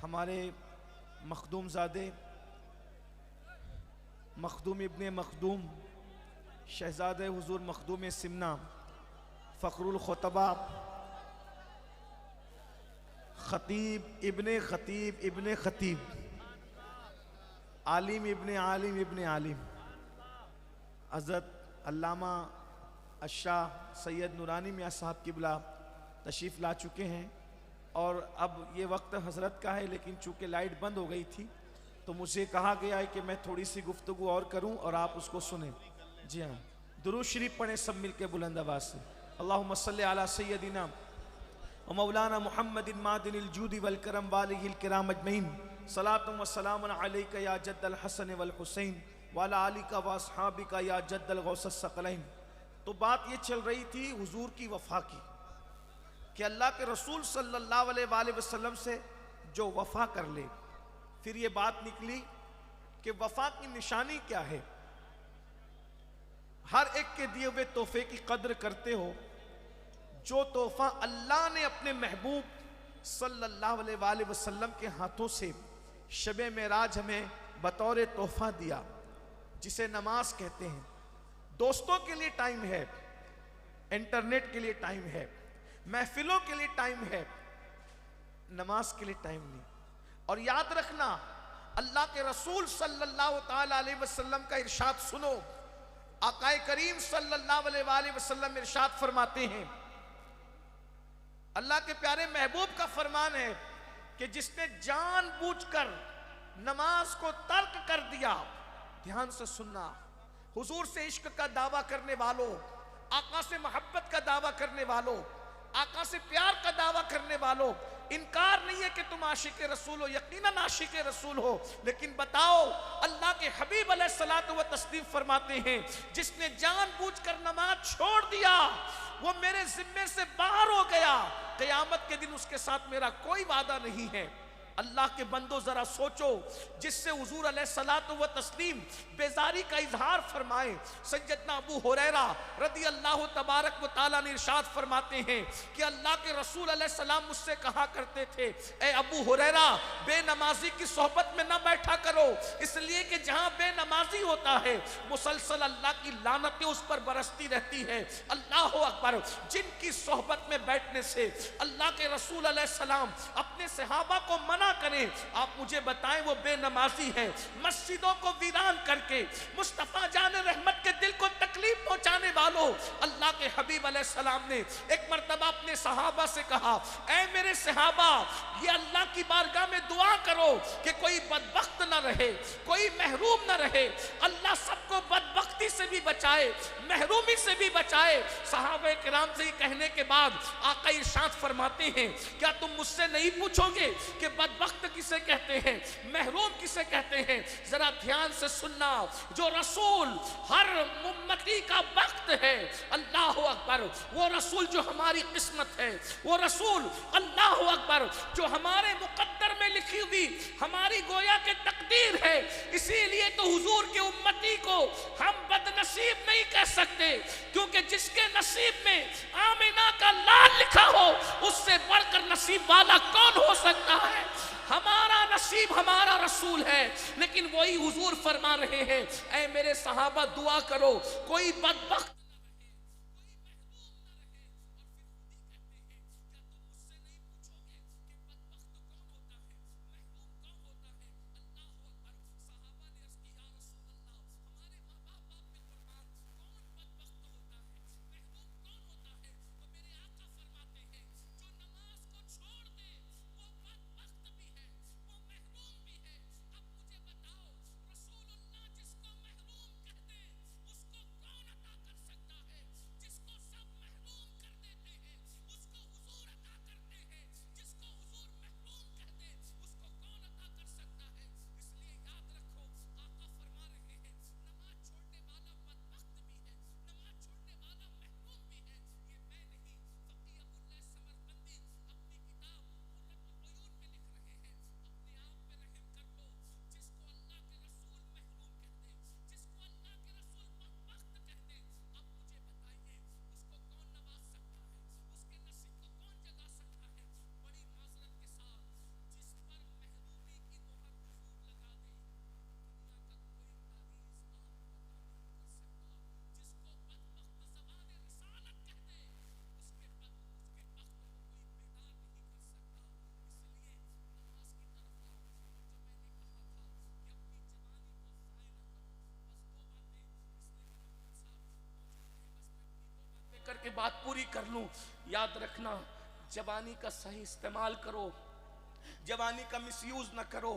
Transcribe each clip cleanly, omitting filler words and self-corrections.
ہمارے مخدوم زادے مخدوم ابن مخدوم شہزادہ حضور مخدوم سمنا فخر الخطبہ خطیب ابن خطیب عالم ابن عالم حضرت علامہ الشاہ سید نورانی میاں صاحب قبلہ تشریف لا چکے ہیں، اور اب یہ وقت حضرت کا ہے، لیکن چونکہ لائٹ بند ہو گئی تھی تو مجھے کہا گیا ہے کہ میں تھوڑی سی گفتگو اور کروں اور آپ اس کو سنیں۔ جی ہاں، درود شریف پڑھیں سب مل کے بلند آواز سے۔ اللہم صلی علی سیدنا و مولانا محمد معدن الجود والکرم والہ الکرام اجمعین، صلاۃ و سلام علیک یا جد الحسن والحسین وعلی آلک و اصحابک یا جد الغوث الثقلین۔ تو بات یہ چل رہی تھی حضور کی وفا کی، کہ اللہ کے رسول صلی اللہ علیہ وآلہ وسلم سے جو وفا کر لے، پھر یہ بات نکلی کہ وفا کی نشانی کیا ہے۔ ہر ایک کے دیے ہوئے تحفے کی قدر کرتے ہو۔ جو تحفہ اللہ نے اپنے محبوب صلی اللہ علیہ وآلہ وسلم کے ہاتھوں سے شب معراج ہمیں بطور تحفہ دیا، جسے نماز کہتے ہیں۔ دوستوں کے لیے ٹائم ہے، انٹرنیٹ کے لیے ٹائم ہے، محفلوں کے لیے ٹائم ہے، نماز کے لیے ٹائم نہیں۔ اور یاد رکھنا، اللہ کے رسول صلی اللہ تعالی علیہ وسلم کا ارشاد سنو۔ آقا کریم صلی اللہ علیہ وآلہ وسلم ارشاد فرماتے ہیں، اللہ کے پیارے محبوب کا فرمان ہے کہ جس نے جان بوجھ کر نماز کو ترک کر دیا، دھیان سے سننا، حضور سے عشق کا دعویٰ کرنے والوں، آقا سے محبت کا دعویٰ کرنے والوں، آقا سے پیار کا دعویٰ کرنے والوں، انکار نہیں ہے کہ تم عاشق رسول ہو، یقیناً عاشق رسول ہو، لیکن بتاؤ، اللہ کے حبیب علیہ الصلوۃ والتسلیم فرماتے ہیں جس نے جان بوجھ کر نماز چھوڑ دیا وہ میرے ذمے سے باہر ہو گیا، قیامت کے دن اس کے ساتھ میرا کوئی وعدہ نہیں ہے۔ اللہ کے بندو ذرا سوچو، جس سے حضور علیہ الصلوۃ والتسلیم بیزاری کا اظہار فرمائے۔ سیدنا ابو ہریرہ رضی اللہ تبارک و تعالیٰ نے ارشاد فرماتے ہیں کہ اللہ کے رسول علیہ السلام مجھ سے کہا کرتے تھے، اے ابو ہریرہ، بے نمازی کی صحبت میں نہ بیٹھا کرو، اس لیے کہ جہاں بے نمازی ہوتا ہے مسلسل اللہ کی لعنتیں اس پر برستی رہتی ہے۔ اللہ اکبر۔ جن کی صحبت میں بیٹھنے سے اللہ کے رسول علیہ السلام اپنے صحابہ کو منع کریں، آپ مجھے بتائیں وہ بے نمازی ہے۔ مسجدوں کو ویران کر کے مصطفیٰ جان رحمت کے دل کو تکلیف پہنچانے والوں، اللہ کے حبیب علیہ السلام نے ایک مرتبہ اپنے صحابہ سے کہا، اے میرے صحابہ، یہ اللہ کی بارگاہ میں دعا کرو کہ کوئی بدبخت نہ رہے، کوئی محروم نہ رہے، اللہ سب کو بدبختی سے بھی بچائے، محرومی سے بھی بچائے۔ صحابہ کرام سے یہ کہنے کے بعد آقا ارشاد فرماتے ہیں، کیا تم مجھ سے نہیں پوچھو گے کہ بدبخت کسے کہتے ہیں، محروم کسے کہتے ہیں؟ ذرا دھیان سے سننا، جو رسول ہر امتی کا وقت ہے، اللہ اکبر، وہ رسول جو ہماری قسمت ہے، وہ رسول اللہ اکبر جو ہمارے مقدر میں لکھی ہوئی ہماری گویا کے تقدیر ہے۔ اسی لیے تو حضور کے امتی کو ہم بد نصیب نہیں کہہ سکتے، کیونکہ جس کے نصیب میں آمینہ کا لال لکھا ہو اس سے بڑھ کر نصیب والا کون ہو سکتا ہے؟ ہمارا نصیب ہمارا رسول ہے، لیکن وہی حضور فرما رہے ہیں، اے میرے صحابہ دعا کرو کوئی بدبخت پوری کر لوں. یاد رکھنا جوانی کا صحیح استعمال کرو, جوانی کا مس یوز نہ کرو,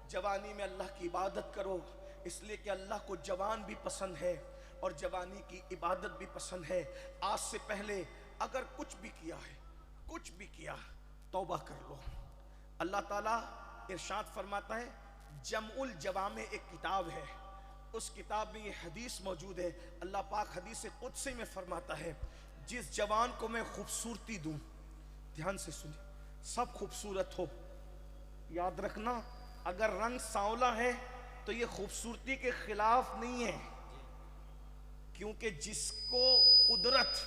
جوانی میں اللہ کی عبادت کرو, اس لیے کہ اللہ کو جوان بھی پسند ہے اور جوانی کی عبادت بھی پسند ہے. آج سے پہلے اگر کچھ بھی کیا ہے, کچھ بھی کیا, توبہ کر لو. اللہ تعالیٰ ارشاد فرماتا ہے, جمع الجوامع ایک کتاب ہے, اس کتاب میں یہ حدیث موجود ہے. اللہ پاک حدیث قدسی میں فرماتا ہے, جس جوان کو میں خوبصورتی دوں, دھیان سے سنیں, سب خوبصورت ہو, یاد رکھنا اگر رنگ سانولا ہے تو یہ خوبصورتی کے خلاف نہیں ہے, کیونکہ جس کو قدرت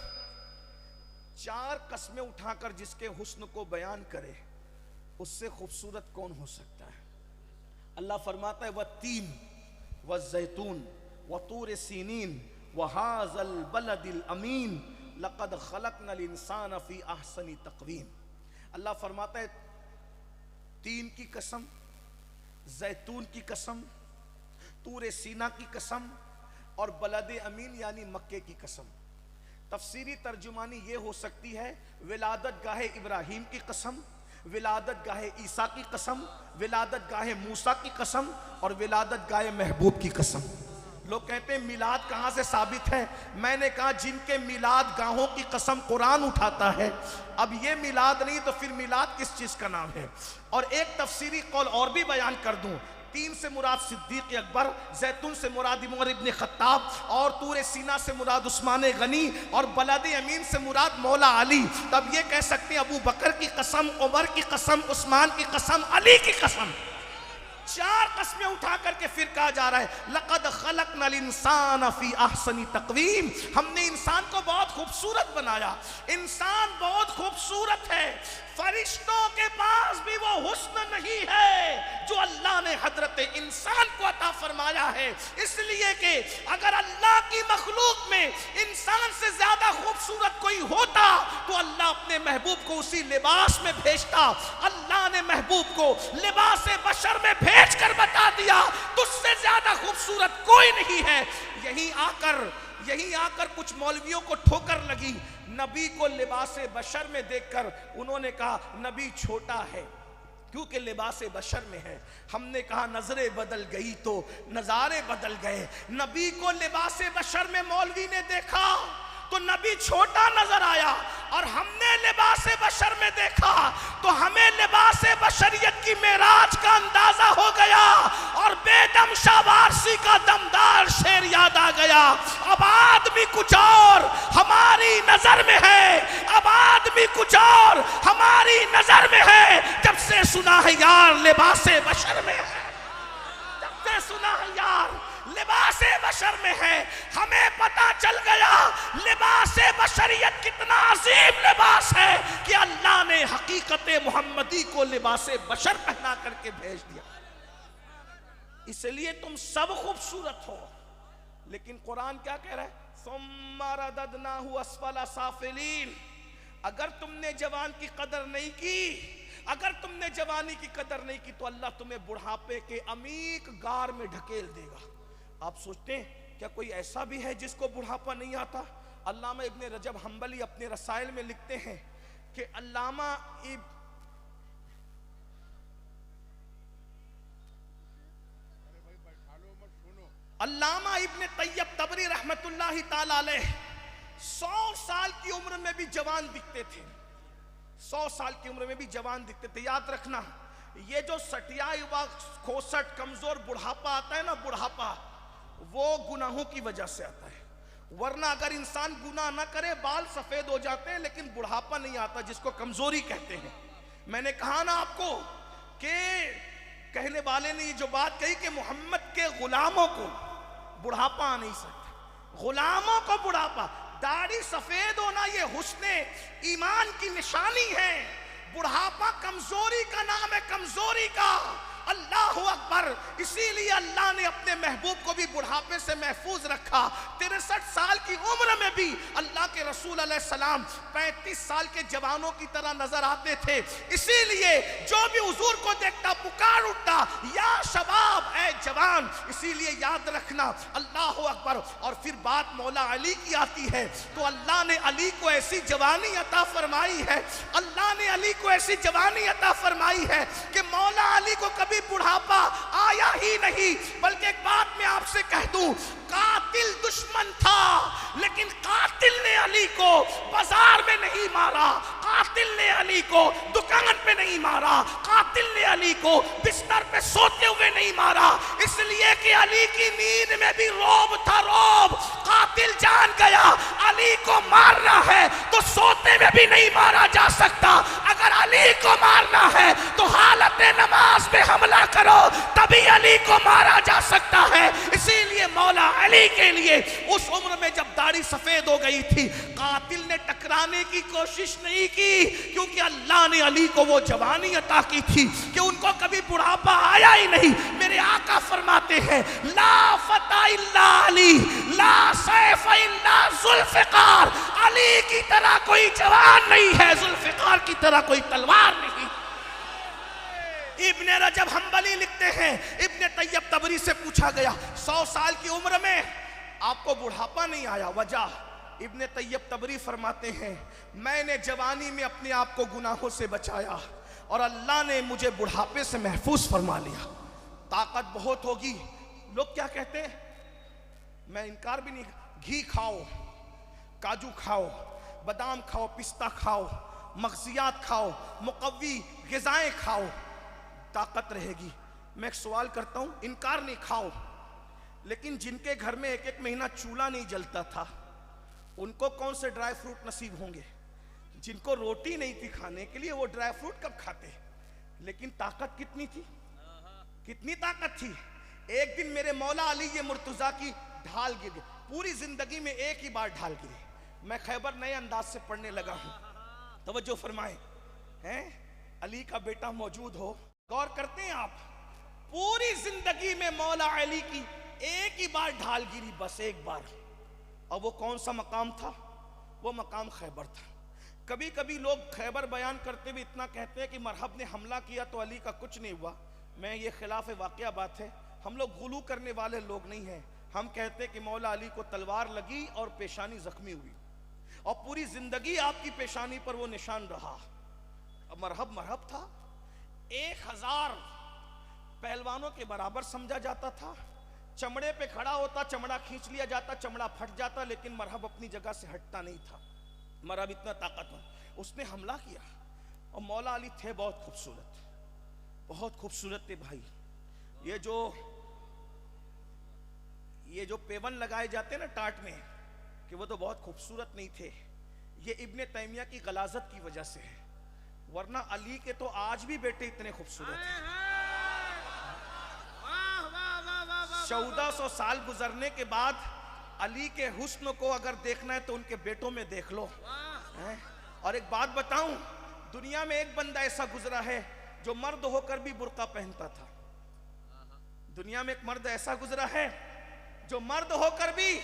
4 قسمیں اٹھا کر جس کے حسن کو بیان کرے, اس سے خوبصورت کون ہو سکتا ہے. اللہ فرماتا ہے وَالتین وَالزیتون وَطُورِ سینین وَهَذَا الْبَلَدِ الْأَمِينَ لَقَدْ خَلَقْنَا الْإِنسَانَ فِي أَحْسَنِ تَقْوِيمٍ. اللہ فرماتا ہے تین کی قسم, زیتون کی قسم, طور سینا کی قسم اور بلد امین یعنی مکے کی قسم. تفسیری ترجمانی یہ ہو سکتی ہے ولادت گاہ ابراہیم کی قسم, ولادت گاہ عیسیٰ کی قسم, ولادت گاہ موسیٰ کی قسم اور ولادت گاہ محبوب کی قسم. لوگ کہتے ہیں میلاد کہاں سے ثابت ہے؟ میں نے کہا جن کے میلاد گاہوں کی قسم قرآن اٹھاتا ہے, اب یہ میلاد نہیں تو پھر میلاد کس چیز کا نام ہے؟ اور ایک تفسیری قول اور بھی بیان کر دوں, تین سے مراد صدیق اکبر, زیتون سے مراد عمر ابن خطاب اور طور سینا سے مراد عثمان غنی اور بلد امین سے مراد مولا علی. تب یہ کہہ سکتے ہیں ابو بکر کی قسم, عمر کی قسم, عثمان کی قسم, علی کی قسم. 4 قسمیں اٹھا کر کے پھر کہا جا رہا ہے لَقَدْ خَلَقْنَا الْإِنسَانَ فِي أَحْسَنِ تَقْوِيمٍ. ہم نے انسان کو بہت خوبصورت بنایا. انسان بہت خوبصورت ہے, فرشتوں کے پاس بھی وہ حسن نہیں ہے جو اللہ نے حضرت انسان کو عطا فرمایا ہے. اس لیے کہ اگر اللہ کی مخلوق میں انسان سے زیادہ خوبصورت کوئی ہوتا تو اللہ اپنے محبوب کو اسی لباس میں بھیجتا. اللہ نے محبوب کو لباس بشر میں بھیج کر بتا دیا تجھ سے زیادہ خوبصورت کوئی نہیں ہے. یہیں آ کر کچھ مولویوں کو ٹھوکر لگی. نبی کو لباس بشر میں دیکھ کر انہوں نے کہا نبی چھوٹا ہے کیونکہ لباس بشر میں ہے. ہم نے کہا نظریں بدل گئی تو نظارے بدل گئے. نبی کو لباس بشر میں مولوی نے دیکھا تو نبی چھوٹا نظر آیا, اور ہم نے لباس بشر میں دیکھا تو ہمیں لباس بشریت کی معراج کا اندازہ ہو گیا, اور بے دم شاہ وارسی کا دمدار شعر یاد آ گیا. اب آدمی کچھ اور ہماری نظر میں ہے, اب آدمی کچھ اور ہماری نظر میں ہے. جب سے سنا ہے یار لباس بشر میں ہے, جب سے سنا ہے یار لباس بشر میں ہے, ہمیں پتا چل گیا لباس بشریت کتنا عظیم لباس ہے کہ اللہ نے حقیقت محمدی کو لباس بشر پہنا کر کے بھیج دیا. اس لیے تم سب خوبصورت ہو, لیکن قرآن کیا کہہ رہا ہے؟ ثم رددناہ اسفل سافلین. اگر تم نے جوان کی قدر نہیں کی, اگر تم نے جوانی کی قدر نہیں کی تو اللہ تمہیں بڑھاپے کے عمیق غار میں ڈھکیل دے گا. آپ سوچتے ہیں کیا کوئی ایسا بھی ہے جس کو بڑھاپا نہیں آتا؟ علامہ ابن رجب حنبلی اپنے رسائل میں لکھتے ہیں کہ علامہ ابن طیب طبری رحمت اللہ تعالی علیہ 100 سال کی عمر میں بھی جوان دکھتے تھے, 100 سال کی عمر میں بھی جوان دکھتے تھے. یاد رکھنا یہ جو سٹیائی ہوا کھوسٹ کمزور بڑھاپا آتا ہے نا, بڑھاپا وہ گناہوں کی وجہ سے آتا ہے. ورنہ اگر انسان گناہ نہ کرے بال سفید ہو جاتے ہیں, لیکن بڑھاپا نہیں آتا جس کو کمزوری کہتے ہیں. میں نے کہا نا آپ کو کہ کہنے والے نے یہ جو بات کہی کہ محمد کے غلاموں کو بڑھاپا آ نہیں سکتا, غلاموں کو بڑھاپا, داڑھی سفید ہونا یہ حسن ایمان کی نشانی ہے. بڑھاپا کمزوری کا نام ہے, کمزوری کا. اللہ اکبر. اسی لیے اللہ نے اپنے محبوب کو بھی بڑھاپے سے محفوظ رکھا. 63 سال کی عمر میں بھی اللہ کے رسول علیہ السلام 35 سال کے جوانوں کی طرح نظر آتے تھے. اسی لیے جو بھی حضور کو دیکھتا پکار اٹھتا یا شباب, اے جوان. جوان. اسی لیے یاد رکھنا. اللہ اکبر. اور پھر بات مولا علی کی آتی ہے تو اللہ نے علی کو ایسی جوانی عطا فرمائی ہے, اللہ نے علی کو ایسی جوانی عطا فرمائی ہے کہ مولا علی کو کبھی بڑھاپا آیا ہی نہیں. بلکہ ایک بات میں آپ سے کہہ دوں, قاتل دشمن تھا لیکن قاتل نے علی کو بازار میں نہیں مارا, قاتل نے علی کو دکان پہ نہیں مارا, قاتل نے علی کو بستر پہ سوتے ہوئے نہیں مارا, اس لیے کہ علی کی نیند میں بھی روب تھا, روب. قاتل جان گیا علی کو مارنا ہے تو سوتے میں بھی نہیں مارا جا سکتا. اگر علی کو مارنا ہے تو حالت نماز میں حملہ کرو تبھی علی کو مارا جا سکتا ہے. اسی لیے مولا علی کے لیے اس عمر میں جب داڑھی سفید ہو گئی تھی, قاتل نے ٹکرانے کی کوشش نہیں کی, کیونکہ اللہ نے علی کو وہ جوانی عطا کی تھی کہ ان کو کبھی بڑھاپا آیا ہی نہیں. میرے آقا فرماتے ہیں لا فتح الا علی, لا سیف الا ذوالفقار. علی کی طرح کوئی جوان نہیں ہے, ذوالفقار کی طرح کوئی تلوار نہیں. ابن رجب حنبلی لکھتے ہیں, ابن طیب طبری سے پوچھا گیا 100 سال کی عمر میں آپ کو بڑھاپا نہیں آیا, وجہ؟ ابن طیب طبری فرماتے ہیں میں نے جوانی میں اپنے آپ کو گناہوں سے بچایا اور اللہ نے مجھے بڑھاپے سے محفوظ فرما لیا. طاقت بہت ہوگی, لوگ کیا کہتے ہیں, میں انکار بھی نہیں, گھی کھاؤ, کاجو کھاؤ, بادام کھاؤ, پستہ کھاؤ, مغزیات کھاؤ, مقوی غذائیں کھاؤ, طاقت رہے گی. میں ایک سوال کرتا ہوں, انکار نہیں, کھاؤ, لیکن جن کے گھر میں ایک مہینہ چولہا نہیں جلتا تھا ان کو کون سے ڈرائی فروٹ نصیب ہوں گے؟ جن کو روٹی نہیں تھی کھانے کے لیے وہ ڈرائی فروٹ کب کھاتے؟ لیکن طاقت کتنی تھی, کتنی طاقت تھی. ایک دن میرے مولا علی مرتضیٰ کی ڈھال گر گئی, پوری زندگی میں ایک ہی بار ڈھال گری. میں خیبر نئے انداز سے پڑھنے لگا ہوں, توجہ فرمائیں, ہیں علی کا بیٹا موجود ہو, غور کرتے ہیں آپ, پوری زندگی میں مولا علی کی ایک ہی بار ڈھال گری, بس ایک بار. اور وہ کون سا مقام تھا؟ وہ مقام خیبر تھا. کبھی کبھی لوگ خیبر بیان کرتے بھی اتنا کہتے ہیں کہ مرحب نے حملہ کیا تو علی کا کچھ نہیں ہوا. میں یہ خلاف واقعہ بات ہے, ہم لوگ غلو کرنے والے لوگ نہیں ہیں. ہم کہتے ہیں کہ مولا علی کو تلوار لگی اور پیشانی زخمی ہوئی اور پوری زندگی آپ کی پیشانی پر وہ نشان رہا. اب مرحب مرحب تھا, 1000 پہلوانوں کے برابر سمجھا جاتا تھا. چمڑے پہ کھڑا ہوتا, چمڑا کھینچ لیا جاتا, چمڑا پھٹ جاتا, لیکن مرحب اپنی جگہ سے ہٹتا نہیں تھا. مرحب اتنا طاقتور, اس نے حملہ کیا. اور مولا علی تھے بہت خوبصورت, بہت خوبصورت تھے بھائی. یہ جو پیون لگائے جاتے ہیں نا ٹاٹ میں, کہ وہ تو بہت خوبصورت نہیں تھے. یہ ابن تیمیہ کی غلاظت کی وجہ سے ہے, ورنہ علی کے تو آج بھی بیٹے اتنے خوبصورت ہیں. 1400 سال گزرنے کے بعد علی کے حسن کو اگر دیکھنا ہے تو ان کے بیٹوں میں دیکھ لو. اور ایک بات بتاؤں, دنیا میں ایک بندہ ایسا گزرا ہے جو مرد ہو کر بھی برقع پہنتا تھا. دنیا میں ایک مرد ایسا گزرا ہے جو مرد ہو کر بھی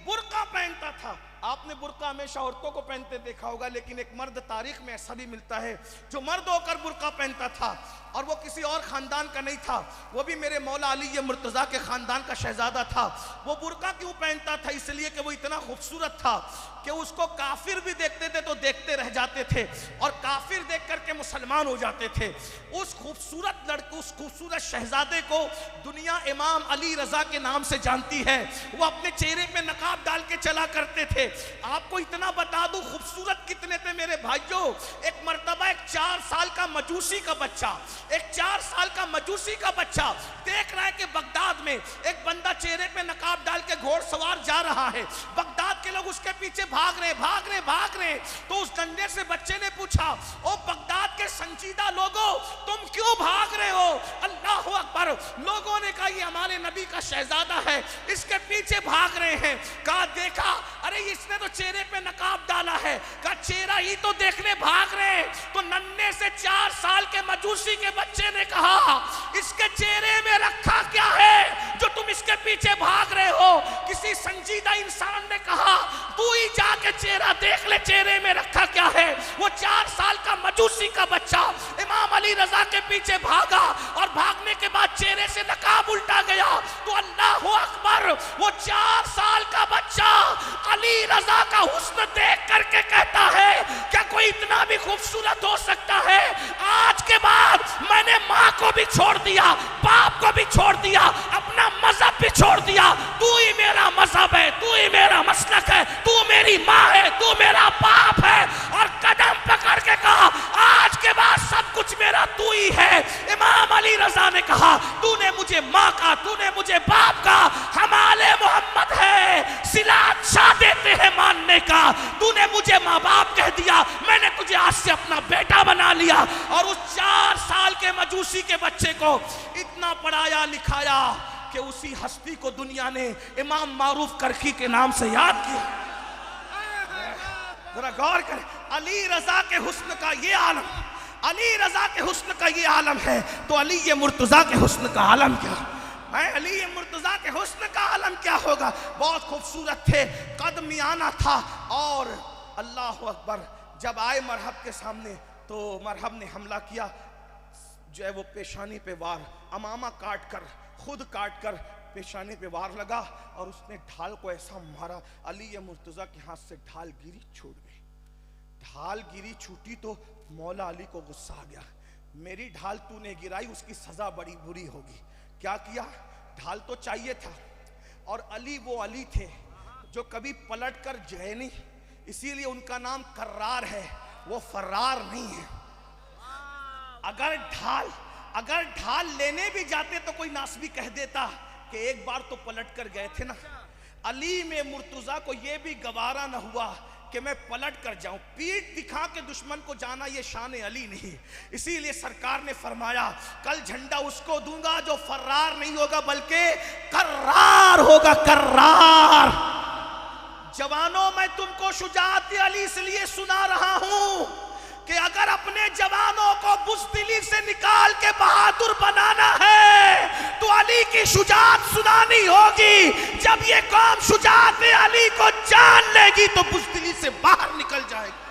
برقع پہنتا تھا. آپ نے برقع ہمیشہ عورتوں کو پہنتے دیکھا ہوگا, لیکن ایک مرد تاریخ میں ایسا بھی ملتا ہے جو مرد ہو کر برقع پہنتا تھا, اور وہ کسی اور خاندان کا نہیں تھا, وہ بھی میرے مولا علی مرتضیٰ کے خاندان کا شہزادہ تھا. وہ برقع کیوں پہنتا تھا؟ اس لیے کہ وہ اتنا خوبصورت تھا کہ اس کو کافر بھی دیکھتے تھے تو دیکھتے رہ جاتے تھے, اور کافر دیکھ کر کے مسلمان ہو جاتے تھے. اس خوبصورت لڑکے, اس خوبصورت شہزادے کو دنیا امام علی رضا کے نام سے جانتی ہے. وہ اپنے چہرے پہ نقاب ڈال کے چلا کرتے تھے. آپ کو اتنا بتا دوں خوبصورت کتنے تھے میرے بھائیوں. ایک مرتبہ ایک 4 سال کا مجوسی کا بچہ, ایک 4 سال کا مجوسی کا بچہ دیکھ رہا ہے کہ بغداد میں ایک بندہ چہرے پہ نقاب ڈال کے گھوڑ سوار جا رہا ہے. بغداد کے لوگ اس کے پیچھے بھاگ رہے. تو اس ڈنڈے سے بچے نے پوچھا, او بغداد کے سنجیدہ لوگوں, تم کیوں بھاگ رہے ہو؟ اللہ اکبر. لوگوں نے کہا یہ ہمارے نبی کا شہزادہ ہے, اس کے پیچھے بھاگ رہے ہیں. کہا دیکھا, ارے اس نے تو چہرے پہ نقاب ڈالا ہے. کہا چہرہ ہی تو دیکھنے بھاگ رہے. تو ننھے سے 4 سال کے مجوسی کے بچے نے کہا اس کے چہرے میں رکھا کیا ہے جو تم اس کے پیچھے بھاگ رہے ہو؟ کسی سنجیدہ انسان نے کہا تو ہی جا کے چہرہ دیکھ لے, چہرے میں رکھا کیا ہے. وہ 4 سال کا مجوسی کا بچہ امام علی علی رضا کے پیچھے بھاگا اور بھاگنے کے بعد چہرے سے نقاب الٹا گیا تو اللہ اکبر، وہ 4 سال کا بچہ علی رضا کا حسن دیکھ کر کے کہتا ہے کیا کوئی اتنا بھی خوبصورت ہو سکتا ہے؟ آج کے بعد میں نے ماں کو بھی چھوڑ دیا، باپ کو بھی چھوڑ دیا، اپنا مذہب بھی چھوڑ دیا، تو ہی میرا مذہب ہے، تو ہی میرا مسلک ہے، تو میری ماں ہے، تو میرا باپ ہے، اور قدم پکڑ کے کہا آج کے بعد سب کچھ میرا تو ہی ہے۔ امام علی رضا نے کہا تو نے مجھے ماں کا، تو نے مجھے باپ کا، ہم آل محمد ہے، صلہ اچھا دیتے ہیں ماننے کا، تو نے مجھے ماں باپ کہہ دیا، میں نے تجھے آج سے اپنا بیٹا بنا لیا۔ اور اس 4 سال کے مجوسی کے بچے کو اتنا پڑھایا لکھایا کہ اسی ہستی کو دنیا نے امام معروف کرخی کے نام سے یاد کیا۔ ذرا غور کریں، علی رضا کے حسن کا یہ عالم، علی رضا کے حسن کا یہ عالم ہے تو علی مرتضیٰ کے حسن کا عالم کیا؟ علی مرتضیٰ کے حسن کا عالم کیا ہوگا؟ بہت خوبصورت تھے، قد میانہ تھا، اور اللہ اکبر جب آئے مرحب کے سامنے تو مرحب نے حملہ کیا، جو ہے وہ پیشانی پہ وار، امامہ کاٹ کر، خود کاٹ کر پیشانی پہ وار لگا، اور اس نے ڈھال کو ایسا مارا، علی مرتضیٰ کے ہاتھ سے ڈھال گری، چھوٹ گئی۔ ڈھال گری چھوٹی تو مولا علی کو غصہ آ گیا، میری ڈھال تو نے گرائی، اس کی سزا بڑی بری ہوگی۔ کیا کیا؟ ڈھال تو چاہیے تھا، اور علی وہ علی تھے جو کبھی پلٹ کر جائے نہیں، اسی لیے ان کا نام کرار ہے، وہ فرار نہیں ہے۔ اگر ڈھال لینے بھی جاتے تو کوئی ناسبی کہہ دیتا کہ ایک بار تو پلٹ کر گئے تھے نا۔ علی میں مرتضیٰ کو یہ بھی گوارا نہ ہوا کہ میں پلٹ کر جاؤں، پیٹ دکھا کے دشمن کو جانا یہ شان علی نہیں۔ اسی لیے سرکار نے فرمایا کل جھنڈا اس کو دوں گا جو فرار نہیں ہوگا بلکہ کرار ہوگا، کرار۔ جوانوں میں تم کو شجاعت علی اس لیے سنا رہا ہوں کہ اگر اپنے جوانوں کو بزدلی سے نکال کے بہادر بنانا ہے تو علی کی شجاعت سنانی ہوگی۔ جب یہ قوم شجاعت علی کو جان لے گی تو بزدلی سے باہر نکل جائے گی۔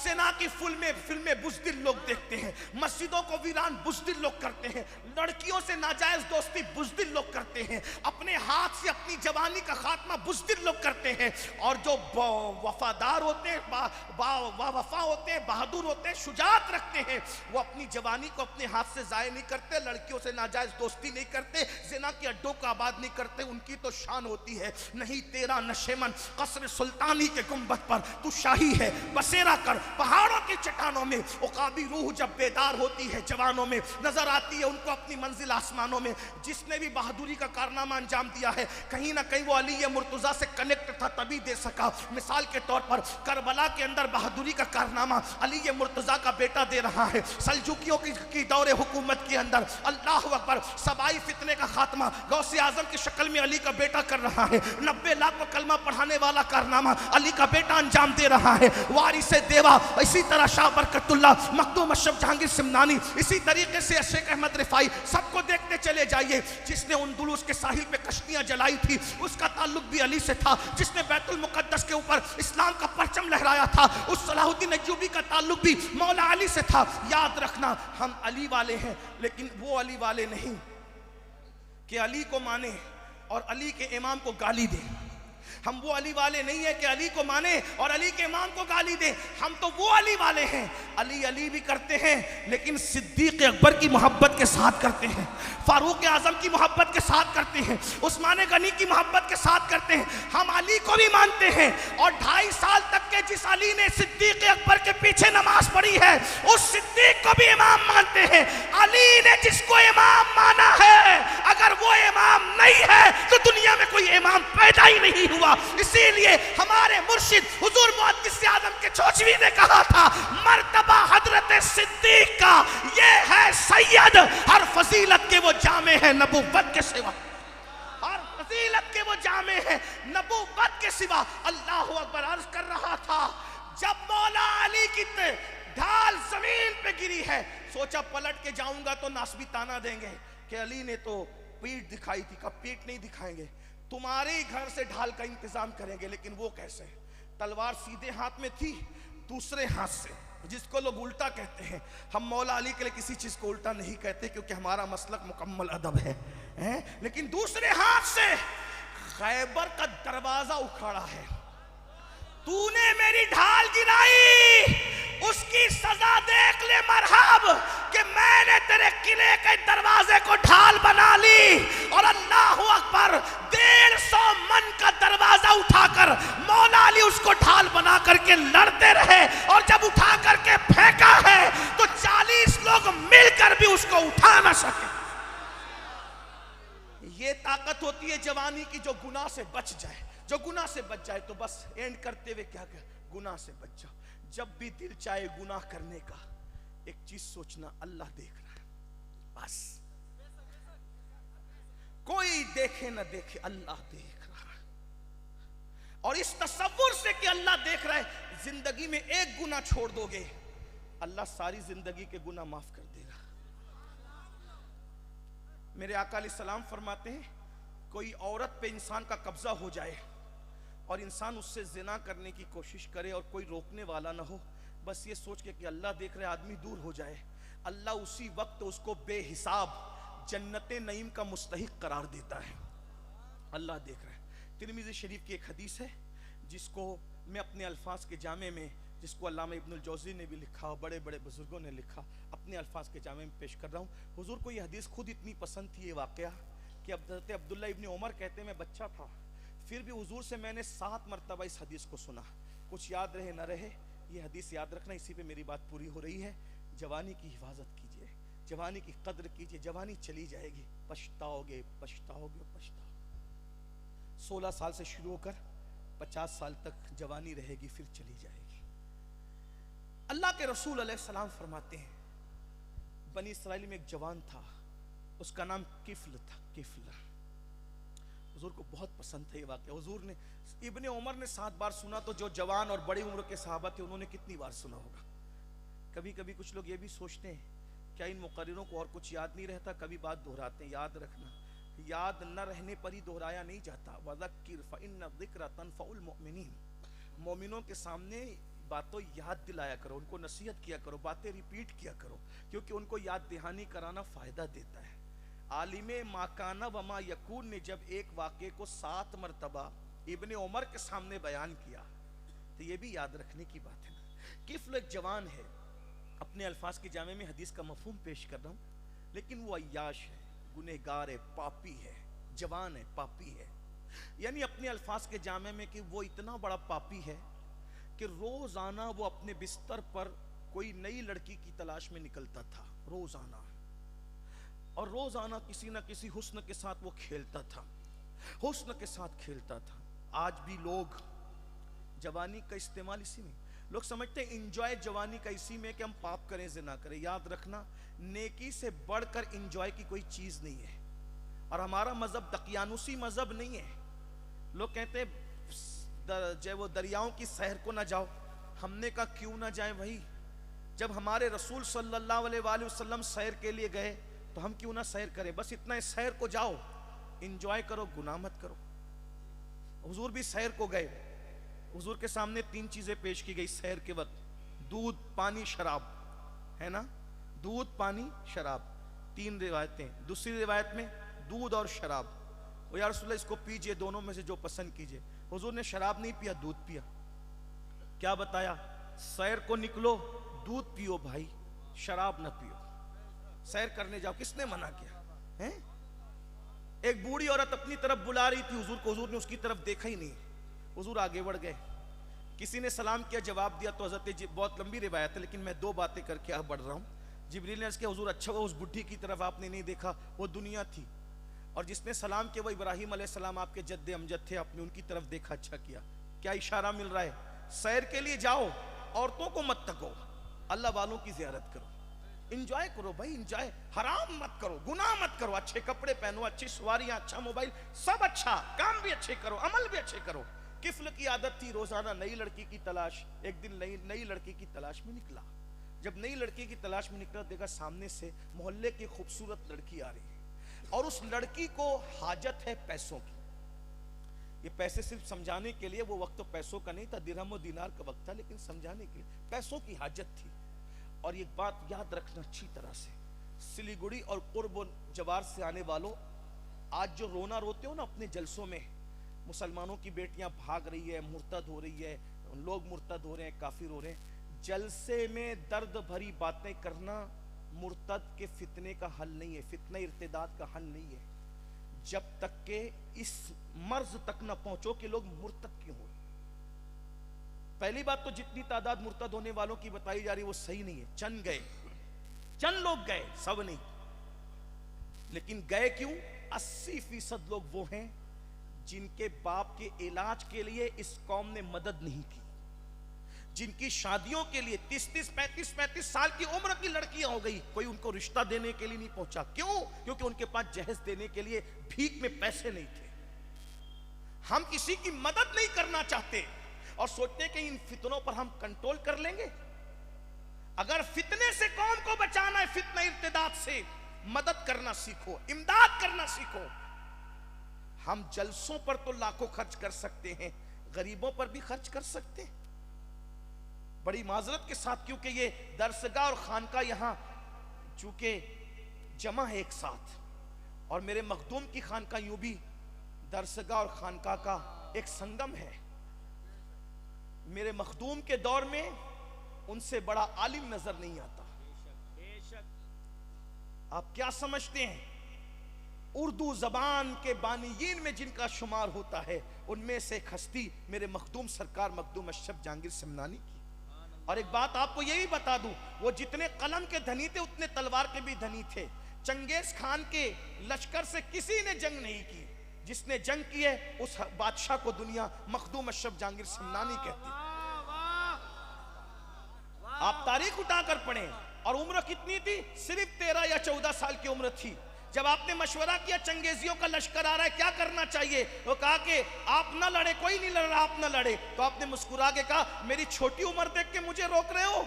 زنا کی فلمیں بزدل لوگ دیکھتے ہیں، مسجدوں کو ویران بزدل لوگ کرتے ہیں، لڑکیوں سے ناجائز دوستی بزدل لوگ کرتے ہیں، اپنے ہاتھ سے اپنی جوانی کا خاتمہ بزدل لوگ کرتے ہیں، اور جو وفادار ہوتے ہیں، وفا ہوتے ہیں، بہادر ہوتے ہیں، شجاعت رکھتے ہیں، وہ اپنی جوانی کو اپنے ہاتھ سے ضائع نہیں کرتے، لڑکیوں سے ناجائز دوستی نہیں کرتے، زنا کے اڈوں کو آباد نہیں کرتے۔ ان کی تو شان ہوتی ہے نہیں تیرا نشیمن قصر سلطانی کے گنبد پر تو شاہی ہے، بسیرا کر پہاڑوں کی چٹانوں میں۔ عقابی روح جب بیدار ہوتی ہے جوانوں میں، نظر آتی ہے ان کو اپنی منزل آسمانوں میں۔ جس نے بھی بہادری کا کارنامہ انجام دیا ہے کہیں نہ کہیں وہ علی مرتضیٰ سے کنیکٹ تھا تبھی دے سکا۔ مثال کے طور پر کربلا کے اندر بہادری کا کارنامہ علی مرتضیٰ کا بیٹا دے رہا ہے۔ سلجوکیوں کی دور حکومت کے اندر اللہ اکبر سبائی فتنے کا خاتمہ غوث اعظم کی شکل میں علی کا بیٹا کر رہا ہے۔ 90 لاکھ کو کلمہ پڑھانے والا کارنامہ علی کا بیٹا انجام دے رہا ہے۔ وارث دیوا، اسی طرح شاہ برکت اللہ، مخدوم اشرف جہانگیر سمنانی، اسی طریقے سے شیخ احمد رفاعی، سب کو دیکھتے چلے جائیے۔ جس نے اندلس کے ساحل پہ کشتیاں جلائی تھی اس کا تعلق بھی علی سے تھا۔ جس نے بیت المقدس کے اوپر اسلام کا پرچم لہرایا تھا اس صلاح الدین ایوبی کا تعلق بھی مولا علی سے تھا۔ یاد رکھنا ہم علی والے ہیں لیکن وہ علی والے نہیں کہ علی کو مانے اور علی کے امام کو گالی دیں۔ ہم وہ علی والے نہیں ہیں کہ علی کو مانے اور علی کے امام کو گالی دیں۔ ہم تو وہ علی والے ہیں، علی بھی کرتے ہیں لیکن صدیق اکبر کی محبت کے ساتھ کرتے ہیں، فاروق اعظم کی محبت کے ساتھ کرتے ہیں، عثمان غنی کی محبت کے ساتھ کرتے ہیں۔ ہم علی کو بھی مانتے ہیں، اور 2.5 سال تک کے جس علی نے صدیق اکبر کے پیچھے نماز پڑھی ہے اس صدیق کو بھی امام مانتے ہیں۔ علی نے جس کو امام مانا ہے اگر وہ امام نہیں ہے تو دنیا میں کوئی امام پیدا ہی نہیں ہوا۔ اسی لیے ہمارے مرشد حضور محدث اعظم کے چوچوی نے کہا تھا مرتبہ حضرت صدیق کا یہ ہے سید، ہر فضیلت کے وہ جامع ہے نبوت کے سوا، ہر فضیلت کے وہ جامع ہے نبوت کے سوا۔ اللہ اکبر عرض کر رہا تھا جب مولا علی کی ڈھال زمین پہ گری ہے سوچا پلٹ کے جاؤں گا تو ناسبی تانا دیں گے کہ علی نے تو پیٹ دکھائی تھی، کب پیٹ نہیں دکھائیں گے، تمہارے ہی گھر سے ڈھال کا انتظام کریں گے۔ لیکن وہ کیسے؟ تلوار سیدھے ہاتھ میں تھی، دوسرے ہاتھ سے جس کو لوگ الٹا کہتے ہیں، ہم مولا علی کے لیے کسی چیز کو الٹا نہیں کہتے کیونکہ ہمارا مسلک مکمل ادب ہے، لیکن دوسرے ہاتھ سے خیبر کا دروازہ اکھاڑا ہے. تو نے میری ڈھال گرائی، اس کی سزا دیکھ لے مرحب کہ میں نے تیرے قلعے کے دروازے کو ڈھال بنا لی. اور اللہ اکبر، 150 من کا دروازہ اٹھا کر مولا علی اس کو ڈھال بنا کر کے لڑتے رہے، اور جب اٹھا کر کے پھینکا ہے تو 40 لوگ مل کر بھی اس کو اٹھا نہ سکے. یہ طاقت ہوتی ہے جوانی کی، جو گناہ سے بچ جائے، جو گناہ سے بچ جائے. تو بس اینڈ کرتے ہوئے کیا کہ گناہ سے بچ جاؤ. جب بھی دل چاہے گناہ کرنے کا، ایک چیز سوچنا، اللہ دیکھ رہا ہے. بس کوئی دیکھے نہ دیکھے، اللہ دیکھ رہا ہے. اور اس تصور سے کہ اللہ دیکھ رہا ہے، زندگی میں ایک گناہ چھوڑ دو گے، اللہ ساری زندگی کے گناہ معاف کر دے گا. میرے آقا علیہ السلام فرماتے ہیں، کوئی عورت پہ انسان کا قبضہ ہو جائے اور انسان اس سے زنا کرنے کی کوشش کرے اور کوئی روکنے والا نہ ہو، بس یہ سوچ کے کہ اللہ دیکھ رہے، آدمی دور ہو جائے، اللہ اسی وقت اس کو بے حساب جنت نعیم کا مستحق قرار دیتا ہے. اللہ دیکھ رہا ہے. ترمذی شریف کی ایک حدیث ہے جس کو میں اپنے الفاظ کے جامع میں، جس کو علامہ ابن الجوزی نے بھی لکھا اور بڑے بڑے بزرگوں نے لکھا، اپنے الفاظ کے جامع میں پیش کر رہا ہوں. حضور کو یہ حدیث خود اتنی پسند تھی، یہ واقعہ، کہ حضرت عبداللہ ابن عمر کہتے ہیں میں بچہ تھا، پھر بھی حضور سے میں نے 7 مرتبہ اس حدیث کو سنا. کچھ یاد رہے نہ رہے، یہ حدیث یاد رکھنا، اسی پہ میری بات پوری ہو رہی ہے. جوانی کی حفاظت کیجئے، جوانی کی قدر کیجئے. جوانی چلی جائے گی، پچھتاؤ گے، پچھتاؤ گے، پچھتاؤ. 16 سال سے شروع ہو کر 50 سال تک جوانی رہے گی، پھر چلی جائے گی. اللہ کے رسول علیہ السلام فرماتے ہیں، بنی اسرائیل میں ایک جوان تھا، اس کا نام کفل تھا. کفل حضور کو بہت پسند تھا یہ واقعہ. حضور نے، ابن عمر نے 7 بار سنا، تو جو جوان اور بڑی عمر کے صحابہ تھے انہوں نے کتنی بار سنا ہوگا. کبھی کبھی کچھ لوگ یہ بھی سوچتے ہیں کیا ان مقرروں کو اور کچھ یاد نہیں رہتا، کبھی بات دہراتے ہیں. یاد رکھنا، یاد نہ رہنے پر ہی دہرایا نہیں جاتا. وَذَكِّرْ فَإِنَّ الذِّكْرَ تَنفَعُ الْمُؤْمِنِينَ. مومنوں کے سامنے باتوں یاد دلایا کرو، ان کو نصیحت کیا کرو، باتیں ریپیٹ کیا کرو، کیونکہ ان کو یاد دہانی کرانا فائدہ دیتا ہے. عالم ما کان و ما یکون نے جب ایک واقعے کو 7 مرتبہ ابن عمر کے سامنے بیان کیا تو یہ بھی یاد رکھنے کی بات ہے. کفل ایک جوان ہے، اپنے الفاظ کے جامع میں حدیث کا مفہوم پیش کر رہا ہوں، لیکن وہ عیاش ہے، گنہگار ہے، پاپی ہے. جوان ہے، پاپی ہے. یعنی اپنے الفاظ کے جامع میں کہ وہ اتنا بڑا پاپی ہے کہ روزانہ وہ اپنے بستر پر کوئی نئی لڑکی کی تلاش میں نکلتا تھا، روزانہ، اور روزانہ کسی نہ کسی حسن کے ساتھ وہ کھیلتا تھا، حسن کے ساتھ کھیلتا تھا. آج بھی لوگ جوانی کا استعمال اسی میں، لوگ سمجھتے ہیں انجوائے جوانی کا اسی میں کہ ہم پاپ کریں، زنا کریں. یاد رکھنا، نیکی سے بڑھ کر انجوائے کی کوئی چیز نہیں ہے. اور ہمارا مذہب دقیانوسی مذہب نہیں ہے. لوگ کہتے ہیں جو وہ دریاؤں کی سیر کو نہ جاؤ، ہم نے کہا کیوں نہ جائیں بھائی، جب ہمارے رسول صلی اللہ علیہ وآلہ وسلم سیر کے لیے گئے تو ہم کیوں نہ سیر کریں. بس اتنا سیر کو جاؤ، انجوائے کرو، گناہ مت کرو. حضور بھی سیر کو گئے، حضور کے سامنے 3 چیزیں پیش کی گئی سیر کے وقت: دودھ، پانی، شراب، ہے نا، دودھ، پانی، شراب. 3 روایتیں. دوسری روایت میں دودھ اور شراب. وہ یا رسول اللہ اس کو پیجئے، دونوں میں سے جو پسند کیجئے. حضور نے شراب نہیں پیا، دودھ پیا. کیا بتایا؟ سیر کو نکلو، دودھ پیو بھائی، شراب نہ پیو. سیر کرنے جاؤ، کس نے منع کیا؟ ایک بوڑھی عورت اپنی طرف بلا رہی تھی حضور کو، حضور نے اس کی طرف دیکھا ہی نہیں. حضور آگے بڑھ گئے، کسی نے سلام کیا، جواب دیا تو حضرت بہت لمبی روایت ہے لیکن میں 2 باتیں کر کے بڑھ رہا ہوں. جبریل نے عرض کیا حضور اچھا ہوا اس بڈھی کی طرف آپ نے نہیں دیکھا، وہ دنیا تھی، اور جس نے سلام کیا وہ ابراہیم علیہ السلام آپ کے جد امجد تھے، آپ نے ان کی طرف دیکھا، اچھا کیا. کیا اشارہ مل رہا ہے؟ سیر کے لیے جاؤ، عورتوں کو مت تکو، اللہ والوں کی زیارت کرو، انجوائے کرو بھائی، انجوائے. حرام مت کرو، گناہ مت کرو. اچھے کپڑے پہنو، اچھی سواریاں، اچھا موبائل، سب اچھا، کام بھی اچھے کرو، عمل بھی اچھے کرو. کفل کی عادت تھی روزانہ نئی لڑکی کی تلاش. ایک دن نئی لڑکی کی تلاش میں نکلا. جب نئی لڑکی کی تلاش میں نکلا دیکھا سامنے سے محلے کی خوبصورت لڑکی آ رہی ہے، اور اس لڑکی کو حاجت ہے پیسوں کی. یہ پیسے صرف سمجھانے کے لیے، وہ وقت تو پیسوں کا نہیں تھا، درہم و دینار کا وقت تھا، لیکن سمجھانے کے لیے پیسوں کی حاجت تھی۔ اور ایک بات یاد رکھنا اچھی طرح سے، سلیگوڑی اور قرب و جوار سے آنے والوں، آج جو رونا روتے ہو نا اپنے جلسوں میں، مسلمانوں کی بیٹیاں بھاگ رہی ہے، مرتد ہو رہی ہے، لوگ مرتد ہو رہے ہیں، کافر ہو رہے ہیں، جلسے میں درد بھری باتیں کرنا مرتد کے فتنے کا حل نہیں ہے، فتنہ ارتداد کا حل نہیں ہے، جب تک کہ اس مرض تک نہ پہنچو کہ لوگ مرتد کیوں ہوئے۔ پہلی بات تو جتنی تعداد مرتد ہونے والوں کی بتائی جا رہی وہ صحیح نہیں ہے، چند گئے، چند لوگ گئے، سب نہیں، لیکن گئے کیوں؟ 80% لوگ وہ ہیں جن کے باپ کے علاج کے لیے اس قوم نے مدد نہیں کی، جن کی شادیوں کے لیے 30 35 سال کی عمر کی لڑکیاں ہو گئی، کوئی ان کو رشتہ دینے کے لیے نہیں پہنچا، کیوں؟ کیونکہ ان کے پاس جہیز دینے کے لیے بھیک میں پیسے نہیں تھے۔ ہم کسی کی مدد نہیں کرنا چاہتے اور سوچتے ہیں کہ ان فتنوں پر ہم کنٹرول کر لیں گے۔ اگر فتنے سے قوم کو بچانا ہے، فتنہ ارتداد سے، مدد کرنا سیکھو، امداد کرنا سیکھو۔ ہم جلسوں پر تو لاکھوں خرچ کر سکتے ہیں، غریبوں پر بھی خرچ کر سکتے ہیں، بڑی معذرت کے ساتھ، کیونکہ یہ درسگاہ اور خانقاہ یہاں چونکہ جمع ہے ایک ساتھ، اور میرے مخدوم کی خانقاہ یوں بھی درسگاہ اور خانقاہ کا ایک سنگم ہے۔ میرے مخدوم کے دور میں ان سے بڑا عالم نظر نہیں آتا۔ آپ کیا سمجھتے ہیں؟ اردو زبان کے بانیین میں جن کا شمار ہوتا ہے، ان میں سے ایک ہستی میرے مخدوم سرکار مخدوم اشرف جہانگیر سمنانی کی۔ اور ایک بات آپ کو یہ بھی بتا دوں، وہ جتنے قلم کے دھنی تھے اتنے تلوار کے بھی دھنی تھے۔ چنگیز خان کے لشکر سے کسی نے جنگ نہیں کی، جس نے جنگ کی ہے اس بادشاہ کو دنیا مخدوم اشرف جہانگیر سمنانی کہتی۔ آپ تاریخ اٹھا کر پڑھیں، اور عمر کتنی تھی؟ صرف 13 یا 14 سال کی عمر تھی۔ جب آپ نے مشورہ کیا چنگیزیوں کا لشکر آ رہا ہے، کیا کرنا چاہیے؟ وہ کہا کہ آپ نہ لڑے، کوئی نہیں لڑ رہا، آپ نہ لڑے۔ تو آپ نے مسکرا کے کہا میری چھوٹی عمر دیکھ کے مجھے روک رہے ہو؟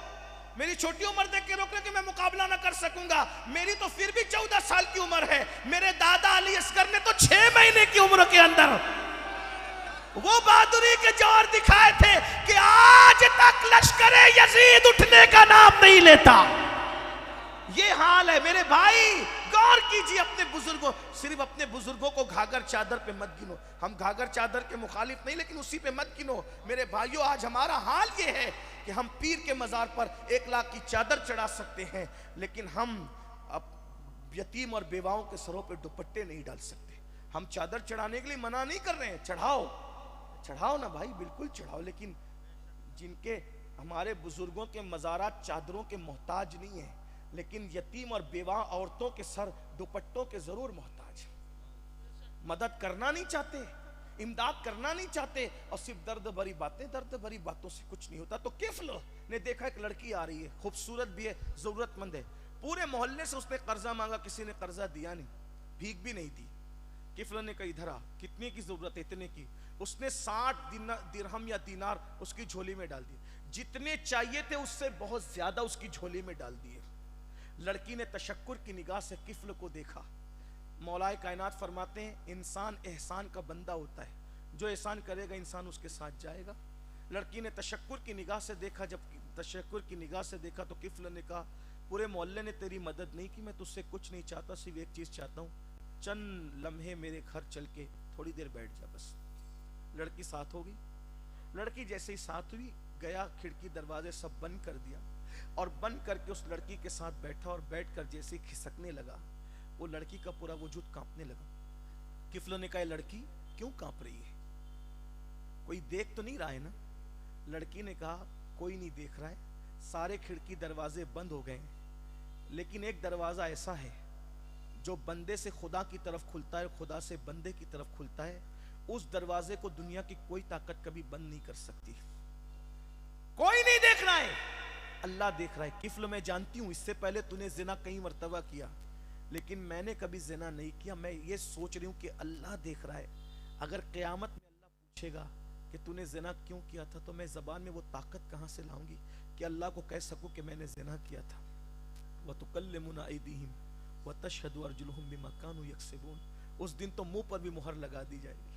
میری چھوٹی عمر دیکھ کے روک رہے کہ میں مقابلہ نہ کر سکوں گا؟ میری تو پھر بھی 14 سال کی عمر ہے۔ میرے دادا علی اصغر نے تو 6 مہینے کی عمر کے اندر وہ بہادری کے جوہر دکھائے تھے کہ آج تک لشکر یزید اٹھنے کا نام نہیں لیتا۔ یہ حال ہے میرے بھائی، غور کیجئے اپنے بزرگوں، صرف اپنے بزرگوں کو گھاگر چادر پہ مت گنو۔ ہم گھاگر چادر کے مخالف نہیں، لیکن اسی پہ مت گنو۔ میرے بھائیوں، آج ہمارا حال یہ ہے کہ ہم پیر کے مزار پر 1 لاکھ کی چادر چڑھا سکتے ہیں، لیکن ہم یتیم اور بیواؤں کے سروں پہ دوپٹے نہیں ڈال سکتے۔ ہم چادر چڑھانے کے لیے منع نہیں کر رہے ہیں، چڑھاؤ چڑھاؤ نا بھائی، بالکل چڑھاؤ، لیکن جن کے ہمارے بزرگوں کے مزارات چادروں کے محتاج نہیں ہیں، لیکن یتیم اور بیواہ عورتوں کے سر دوپٹوں کے ضرور محتاج ہیں۔ مدد کرنا نہیں چاہتے، امداد کرنا نہیں چاہتے، اور صرف درد بھری باتیں۔ درد بھری باتوں سے کچھ نہیں ہوتا۔ تو کفل نے دیکھا ایک لڑکی آ رہی ہے، خوبصورت بھی ہے، ضرورت مند ہے، پورے محلے سے اس نے قرضہ مانگا، کسی نے قرضہ دیا نہیں، بھیک بھی نہیں دی۔ کفل نے کہا ادھر آ، کتنے کی ضرورت ہے؟ اتنے کی۔ اس نے 60 درہم یا دینار اس کی جھولی میں ڈال دی، جتنے چاہیے تھے اس سے بہت زیادہ اس کی جھولی میں ڈال دیے۔ لڑکی نے تشکر کی نگاہ سے کفل کو دیکھا۔ مولا کائنات فرماتے ہیں انسان احسان کا بندہ ہوتا ہے، جو احسان کرے گا انسان اس کے ساتھ جائے گا۔ لڑکی نے تشکر کی نگاہ سے دیکھا، جب تشکر کی نگاہ سے دیکھا تو کفل نے کہا پورے محلے نے تیری مدد نہیں کی، میں تجھ سے کچھ نہیں چاہتا، صرف ایک چیز چاہتا ہوں، چند لمحے میرے گھر چل کے تھوڑی دیر بیٹھ جا بس۔ لڑکی ساتھ ہو گئی۔ لڑکی جیسے ہی ساتھ ہوئی، گیا کھڑکی دروازے سب بند کر دیا، اور بند کر کے اس لڑکی کے ساتھ بیٹھا، اور بیٹھ کر جیسے ہی کھسکنے لگا، وہ لڑکی کا پورا وجود کانپنے لگا۔ کفل نے کہا لڑکی کیوں کانپ رہی ہے؟ کوئی دیکھ تو نہیں رہا ہے نا؟ لڑکی نے کہا کوئی نہیں دیکھ رہا ہے، سارے کھڑکی دروازے بند ہو گئے ہیں، لیکن ایک دروازہ ایسا ہے جو بندے سے خدا کی طرف کھلتا ہے، خدا سے بندے کی طرف کھلتا ہے، اس دروازے کو دنیا کی کوئی طاقت کبھی بند نہیں کر سکتی۔ کوئی نہیں دیکھ رہا ہے، اللہ دیکھ رہا ہے۔ کفل میں جانتی ہوں اس سے پہلے تو نے زنا کئی مرتبہ کیا، لیکن میں نے کبھی زنا نہیں کیا۔ میں یہ سوچ رہی ہوں کہ اللہ دیکھ رہا ہے، اگر قیامت میں اللہ پوچھے گا کہ تو نے زنا کیوں کیا تھا، تو میں زبان میں وہ طاقت کہاں سے لاؤں گی کہ اللہ کو کہہ سکوں کہ میں نے زنا کیا تھا۔ وَتُكَلِّمُنَا أَيْدِيهِمْ وَتَشْهَدُ أَرْجُلُهُمْ بِمَا كَانُوا يَكْسِبُونَ۔ اس دن تو منہ پر بھی مہر لگا دی جائے گی۔